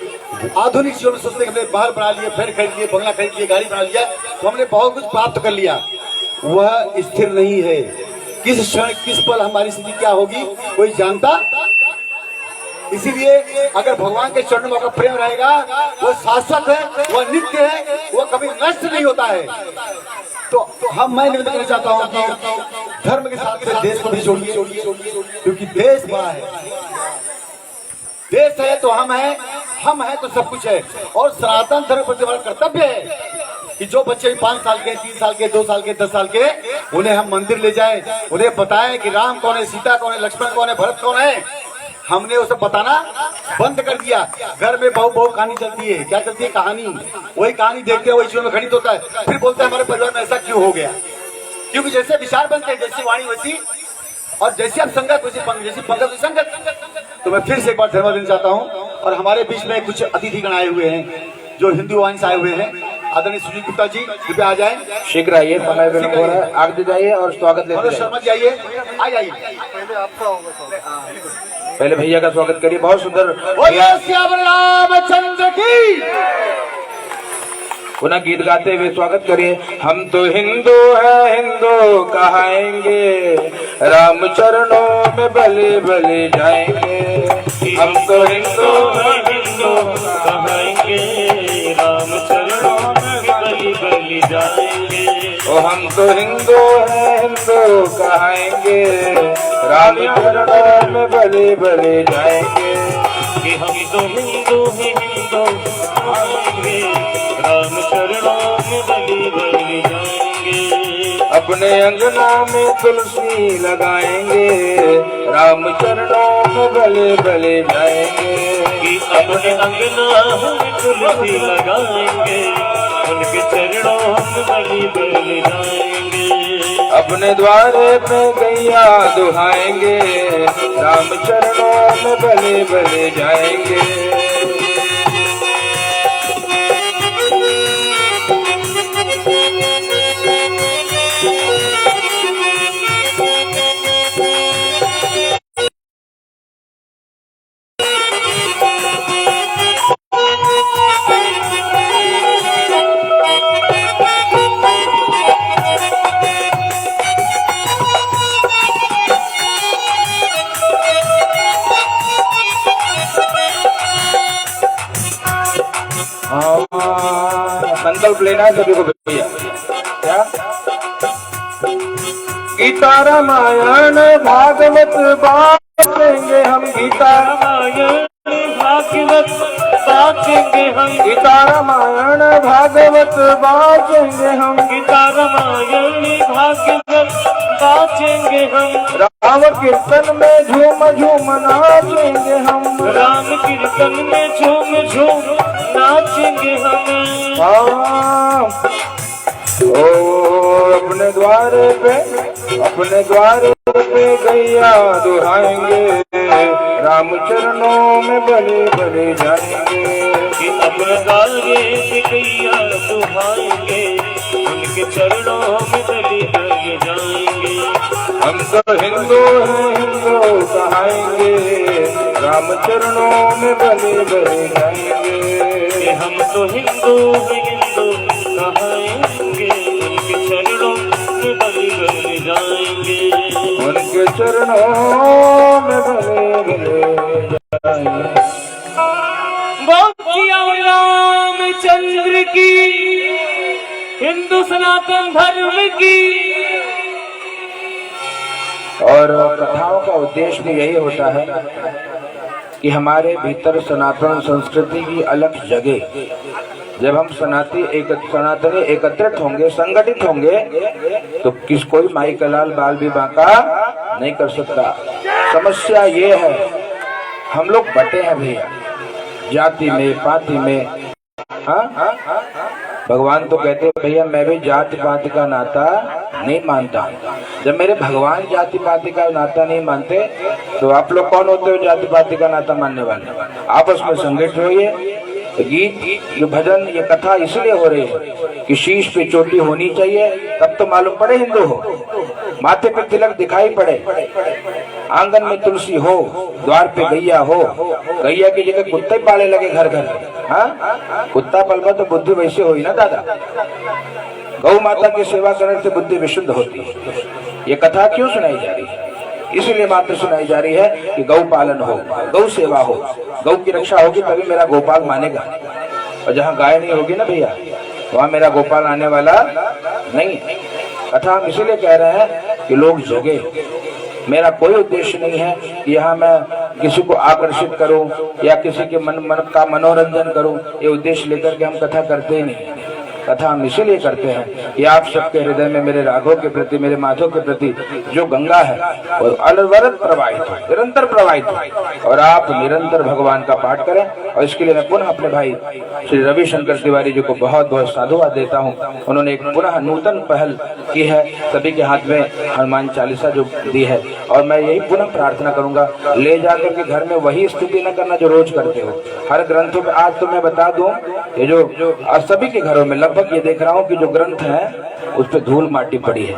[SPEAKER 3] आधुनिक जीवन में सोचते हमने बाहर बना लिए, फिर खरीद लिए, बंगला खरीद लिए, गाड़ी बना लिया, तो हमने बहुत कुछ प्राप्त कर लिया। वह स्थिर नहीं है। किस क्षण किस पल हमारी स्थिति क्या होगी कोई जानता। इसीलिए अगर भगवान के चरणों में आपका प्रेम रहेगा, वो शाश्वत है, वह नित्य है, वह कभी नष्ट नहीं होता है। तो मैं निवेदन करना चाहता हूँ कि धर्म के साथ में देश को भी जोड़िए, क्योंकि देश बड़ा है। देश है तो हम हैं तो सब कुछ है। और सनातन धर्म पर हमारा कर्तव्य है कि जो बच्चे 5 साल के, 3 साल के, 2 साल के, 10 साल के, उन्हें हम मंदिर ले जाएं, उन्हें बताएं कि राम कौन है, सीता कौन है, लक्ष्मण कौन है, भरत कौन है। हमने उसे बताना बंद कर दिया। घर में बहु कहानी चलती है, क्या चलती है कहानी, वही कहानी देखते हैं, वही जीवन में घटित होता है। फिर बोलते हैं हमारे परिवार में ऐसा क्यों हो गया। क्योंकि जैसे विचार बनते हैं, जैसी वाणी वैसी, और जैसी आप संगत वैसी पंगत वैसी संगत। तो मैं फिर से एक बार धन्यवाद देना चाहता हूँ। और हमारे बीच में कुछ अतिथिगण आए हुए हैं जो हिंदू वाहिनी से आए हुए हैं। आदरणीय सुनील गुप्ता जी कृपया आ जाएं।
[SPEAKER 1] शीघ्र आइए, समय विलंब हो रहा है, आगे जाइए और स्वागत लेते
[SPEAKER 3] मनोज शर्मा जी आइए, आ जाइए।
[SPEAKER 1] पहले भैया का स्वागत करिए, बहुत सुंदर।
[SPEAKER 3] श्याम रामचंद्र की
[SPEAKER 1] पुनः गीत गाते हुए स्वागत करिए। हम तो हिंदू हैं, हिंदू कहाएंगे, राम चरणों में बलि बलि जाएंगे। हम तो हिंदू हैं,
[SPEAKER 2] हिंदू कहाएंगे, राम चरणों में बलि बलि जाएंगे।
[SPEAKER 1] ओ हम तो हिंदू हैं, हिंदू कहाएंगे, राम चरणों में बलि बलि जाएंगे।
[SPEAKER 2] कि हम तो हिंदू हैं, हिंदू कहाएंगे, राम चरणों में बलि बलि जाएंगे।
[SPEAKER 1] अपने अंगना में तुलसी लगाएंगे, राम चरणों में बलि बलि जाएंगे।
[SPEAKER 2] कि अपने अंगना में तुलसी लगाएंगे, उनके चरणों में बलि बलि जाएंगे।
[SPEAKER 1] अपने द्वारे पे गैया दुहाएंगे, राम चरणों में बलि बलि जाएंगे। संकल्प लेना है सभी को भैया। क्या गीता रामायण भागवत बाँचेंगे हम, गीता
[SPEAKER 2] रामायण भागवत बाँचेंगे हम,
[SPEAKER 1] गीता रामायण भागवत बाँचेंगे हम,
[SPEAKER 2] गीता रामायण भागवत बाँचेंगे हम।
[SPEAKER 1] राम कीर्तन में झूम झूम नाचेंगे हम,
[SPEAKER 2] राम कीर्तन में झूम झूम नाचेंगे हम।
[SPEAKER 1] हाँ ओ अपने द्वारे पे गैया दुहाएंगे, राम चरणों में बलि बलि जाएंगे।
[SPEAKER 2] कि अपने द्वारे पे गैया दुहाएंगे, उनके चरणों में बलि बलि जाएंगे।
[SPEAKER 1] हम तो हिंदू हैं, हिंदू कहाएंगे, राम चरणों में बलि बलि जाएंगे।
[SPEAKER 2] कि हम तो हिंदू हैं, हिंदू कहाएंगे, उनके चरणों में बलि बलि जाएंगे।
[SPEAKER 1] उनके चरणों में बलि बलि जाएंगे।
[SPEAKER 2] रामचंद्र की, हिंदू सनातन धर्म की।
[SPEAKER 1] और कथाओं का उद्देश्य भी यही होता है कि हमारे भीतर सनातन संस्कृति की अलग जगह। जब हम सनातनी एकत्रित होंगे, संगठित होंगे, तो किस कोई माई का लाल बाल भी बांका नहीं कर सकता। समस्या ये है हम लोग बटे हैं भैया, जाति में, पाति में। हाँ भगवान तो कहते हैं भैया मैं भी जाति पाति का नाता नहीं मानता। जब मेरे भगवान जाति पाति का नाता नहीं मानते तो आप लोग कौन होते हो जाति पाति का नाता मानने वाले? आपस में संगठित होइए। गीत, ये भजन, ये कथा इसलिए हो रही है कि शीश पे चोटी होनी चाहिए, तब तो मालूम पड़े हिंदू हो। माथे पे तिलक दिखाई पड़े, आंगन में तुलसी हो, द्वार पे गैया हो, गैया की जगह कुत्ते पाले लगे घर घर। हाँ, कुत्ता पलवा तो बुद्धि वैसे हुई ना दादा। गौ माता की सेवा करने से बुद्धि विशुद्ध होती है। ये कथा क्यों सुनाई जा रही है? इसलिए मात्र सुनाई जा रही है कि गौ पालन हो, गौ सेवा हो, गौ की रक्षा होगी तभी मेरा गोपाल मानेगा। और जहाँ गाय नहीं होगी ना भैया, वहाँ मेरा गोपाल आने वाला नहीं है। कथा हम इसीलिए कह रहे हैं कि लोग जगे। मेरा कोई उद्देश्य नहीं है कि यहाँ मैं किसी को आकर्षित करूं या किसी के मन का मनोरंजन करूं। ये उद्देश्य लेकर के हम कथा करते ही नहीं। कथा हम इसीलिए करते हैं कि आप सबके हृदय में मेरे राघव के प्रति, मेरे माधव के प्रति जो गंगा है और अनवरत प्रवाहित हो, निरंतर प्रवाहित हो, और आप निरंतर भगवान का पाठ करें। और इसके लिए मैं पुनः अपने भाई श्री रविशंकर तिवारी जी को बहुत बहुत साधुवाद देता हूँ। उन्होंने एक पुनः नूतन पहल की है, सभी के हाथ में हनुमान चालीसा जो दी है। और मैं यही पुनः प्रार्थना करूंगा, ले जाकर के घर में वही स्थिति न करना जो रोज करते हो। हर ग्रंथों में आज तो मैं बता दूं, ये जो सभी के घरों में लगभग ये देख रहा हूँ कि जो ग्रंथ है उस पर धूल माटी पड़ी है।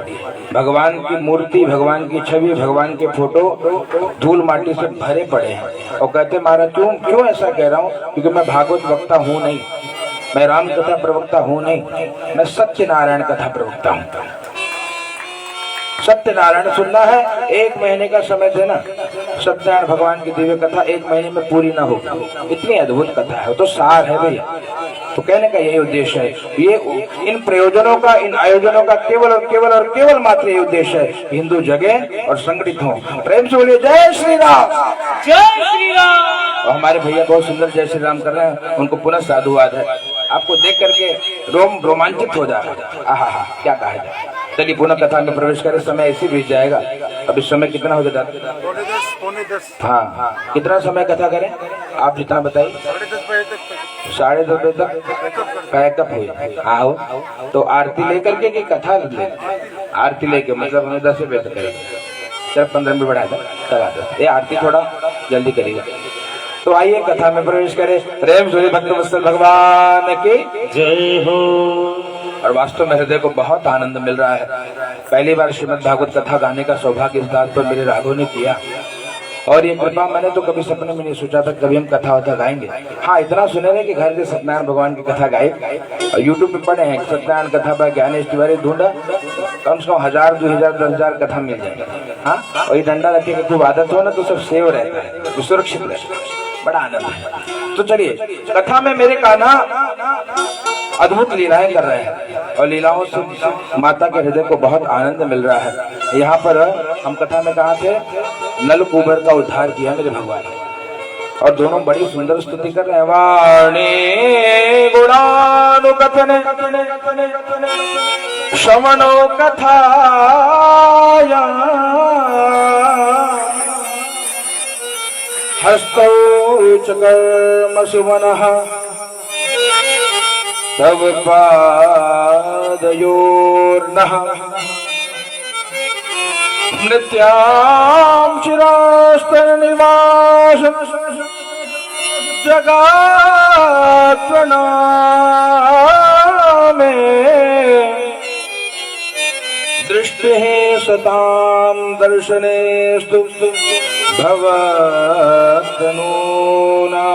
[SPEAKER 1] भगवान की मूर्ति, भगवान की छवि, भगवान के फोटो धूल माटी से भरे पड़े हैं। और कहते महाराज क्यों ऐसा कह रहा हूँ? क्योंकि मैं भागवत वक्ता हूँ नहीं, मैं राम कथा प्रवक्ता हूँ नहीं, मैं सत्यनारायण कथा प्रवक्ता हूँ। सत्यनारायण सुनना है, 1 महीने का समय देना। सत्यनारायण भगवान की दिव्य कथा 1 महीने में पूरी ना हो, इतनी अद्भुत कथा है, तो सार है भैया। तो कहने का यही उद्देश्य है। ये इन प्रयोजनों का, इन आयोजनों का केवल और केवल और केवल मात्र ये उद्देश्य है कि हिंदू जगे और संगठित हों। प्रेम से बोलिए जय श्री राम,
[SPEAKER 2] जय श्री राम।
[SPEAKER 1] और हमारे भैया बहुत सुंदर जय श्री राम कर रहे हैं, उनको पुनः साधुवाद है। आपको देख करके रोम रोमांचित हो जाएगा। आहा हा, क्या कहा जाए। चलिए पुनः कथा में प्रवेश करें, समय ऐसे बीत जाएगा। अब इस समय कितना हो जाता?
[SPEAKER 3] 10:45।
[SPEAKER 1] हाँ, कितना समय कथा करें आप जितना बताइए। 10:30 बजे तक पैकअप हुई। आओ तो आरती लेकर के कि कथा ले? आरती लेके मतलब हमें 10 बजे तक करेंगे, सिर्फ 15 मिनट बढ़ा दो। ये आरती थोड़ा जल्दी करेगा। तो आइए कथा में प्रवेश करें। प्रेम से भक्त वत्सल भगवान की
[SPEAKER 2] जय हो।
[SPEAKER 1] और वास्तव में हृदय को बहुत आनंद मिल रहा है। पहली बार श्रीमद् भागवत कथा गाने का सौभाग्य इस बात पर मेरे राघव ने किया। और ये कृपा मैंने तो कभी सपने में नहीं सोचा था कभी हम कथा वथा गाएंगे। हाँ, इतना सुने रहे कि घर से सत्यनारायण भगवान की कथा गाए, और यूट्यूब पे पढ़े हैं सत्यनारायण कथा पर ज्ञानेश तिवारी ढूंढा, कम से कम 1000, 2000, 10,000 कथा मिल जाएगा। हाँ, और ये डंडा रखे की खूब आदत हो ना तो सब सेव रहता है, सुरक्षित रहता है, बड़ा आनंद है। तो चलिए कथा में मेरे कान्हा अद्भुत लीलाएं कर रहे हैं, और लीलाओं से माता के हृदय को बहुत आनंद मिल रहा है। यहाँ पर हम कथा में कहा थे, नल कुबर का उद्धार किया मेरे भगवान ने, और दोनों बड़ी सुंदर स्तुति कर रहे हैं। वाणी गुणानुकथने श्रवणो कथाया हस्तौ च कर्म सुमनः तव पादयोर्नः नित्यां चिरास्तन निवासं जगात् प्रणामे दृष्टिः सतां दर्शनेस्तु भवतनूना।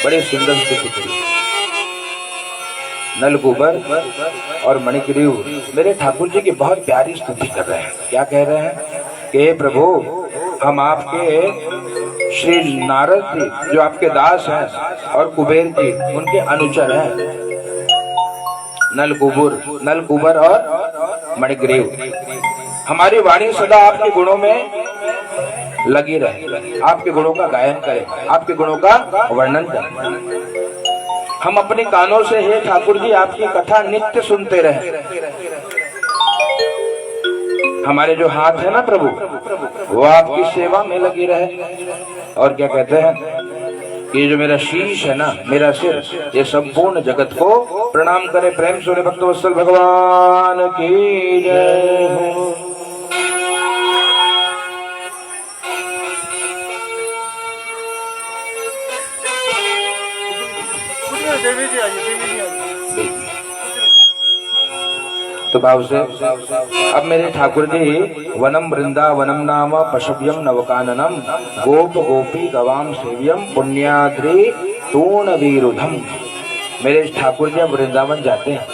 [SPEAKER 1] बड़ी सुंदर स्तुति करी। नलकुबर और मणिग्रीव मेरे ठाकुर जी की बहुत प्यारी स्तुति कर रहे हैं। क्या कह रहे हैं कि हे प्रभु, हम आपके श्री नारद जी जो आपके दास हैं और कुबेर जी उनके अनुचर हैं। नलकुबर और मणिग्रीव, हमारी वाणी सदा आपके गुणों में लगी रहे, आपके गुणों का गायन करें, आपके गुणों का वर्णन करें। हम अपने कानों से हे ठाकुर जी आपकी कथा नित्य सुनते रहे। हमारे जो हाथ है ना प्रभु, वो आपकी सेवा में लगी रहे। और क्या कहते हैं, ये जो मेरा शीश है ना, मेरा सिर, ये संपूर्ण जगत को प्रणाम करे। प्रेम से भक्तवत्सल भगवान की जय हो। तो भाव से अब मेरे ठाकुर जी वनम वृंदावनम नाम पशव्यम नवकाननम गोप गोपी गवाम सेव्यम पुण्याद्रि तूण वीरुधम। मेरे ठाकुर जी अब वृंदावन जाते हैं